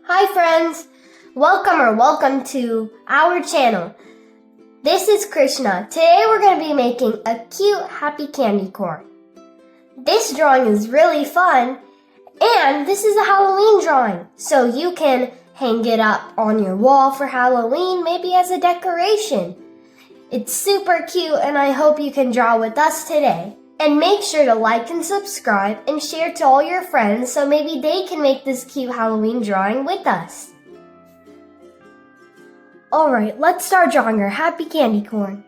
Hi friends! Welcome to our channel. This is Krishna. Today we're going to be making a cute happy candy corn. This drawing is really fun and this is a Halloween drawing. So you can hang it up on your wall for Halloween, maybe as a decoration. It's super cute and I hope you can draw with us today. And make sure to like and subscribe and share to all your friends so maybe they can make this cute Halloween drawing with us. Alright, let's start drawing our happy candy corn.